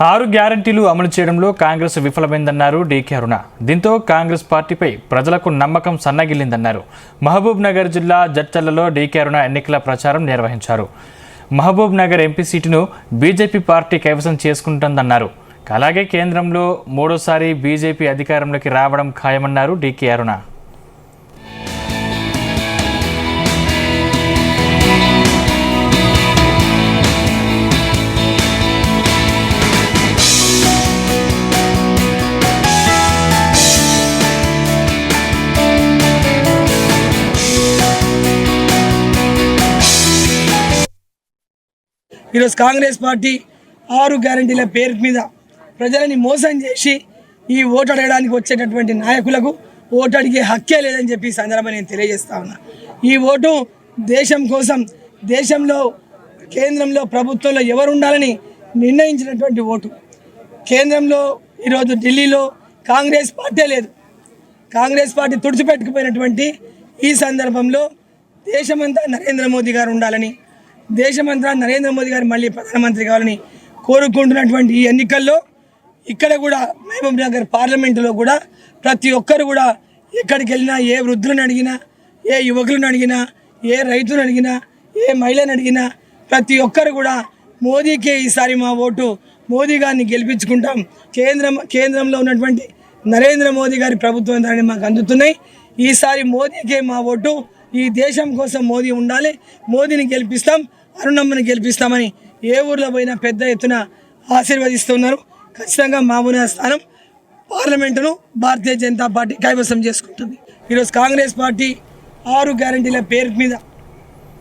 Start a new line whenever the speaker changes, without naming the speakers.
6 గ్యారెంటీలు అమలు చేయడంలో కాంగ్రెస్ విఫలమైందన్నారు డీకే అరుణ. దీంతో కాంగ్రెస్ పార్టీపై ప్రజలకు నమ్మకం సన్నగిల్లిందన్నారు. మహబూబ్ నగర్ జిల్లా జడ్చర్లలో డీకే అరుణ ఎన్నికల ప్రచారం నిర్వహించారు. మహబూబ్ నగర్ ఎంపీ సీటును బీజేపీ పార్టీ కైవసం చేసుకుంటుందన్నారు. అలాగే కేంద్రంలో మూడోసారి బీజేపీ అధికారంలోకి రావడం ఖాయమన్నారు డీకే అరుణ.
ఈరోజు కాంగ్రెస్ పార్టీ 6 గ్యారెంటీల పేరు మీద ప్రజలని మోసం చేసి ఈ ఓటు అడగడానికి వచ్చేటటువంటి నాయకులకు ఓటు అడిగే హక్కే లేదని చెప్పి సందర్భంగా నేను తెలియజేస్తా ఉన్నా. ఈ ఓటు దేశం కోసం, దేశంలో కేంద్రంలో ప్రభుత్వంలో ఎవరు ఉండాలని నిర్ణయించినటువంటి ఓటు. కేంద్రంలో ఈరోజు ఢిల్లీలో కాంగ్రెస్ పార్టీ లేదు. కాంగ్రెస్ పార్టీ తుడిచిపెట్టుకుపోయినటువంటి ఈ సందర్భంలో దేశమంతా నరేంద్ర మోదీ గారు ఉండాలని, దేశమంతా నరేంద్ర మోదీ గారు మళ్ళీ ప్రధానమంత్రి కావాలని కోరుకుంటున్నటువంటి ఈ ఎన్నికల్లో ఇక్కడ కూడా మహబూబ్ నగర్ పార్లమెంటులో కూడా ప్రతి ఒక్కరు కూడా ఎక్కడికి వెళ్ళినా, ఏ వృద్ధులను అడిగినా, ఏ యువకులను అడిగినా, ఏ రైతులను అడిగినా, ఏ మహిళను అడిగినా ప్రతి ఒక్కరు కూడా మోదీకే ఈసారి మా ఓటు, మోదీ గారిని గెలిపించుకుంటాం, కేంద్రంలో ఉన్నటువంటి నరేంద్ర మోదీ గారి ప్రభుత్వం దాన్ని మాకు అందుతున్నాయి, ఈసారి మోదీకే మా ఓటు, ఈ దేశం కోసం మోదీ ఉండాలి, మోదీని గెలిపిస్తాం, అరుణమ్మని గెలిపిస్తామని ఏ ఊర్లో పోయినా పెద్ద ఎత్తున ఆశీర్వదిస్తున్నారు. ఖచ్చితంగా మహబూబ్నగర్ స్థానం పార్లమెంటును భారతీయ జనతా పార్టీ కైవసం చేసుకుంటుంది. ఈరోజు కాంగ్రెస్ పార్టీ 6 గ్యారెంటీల పేరు మీద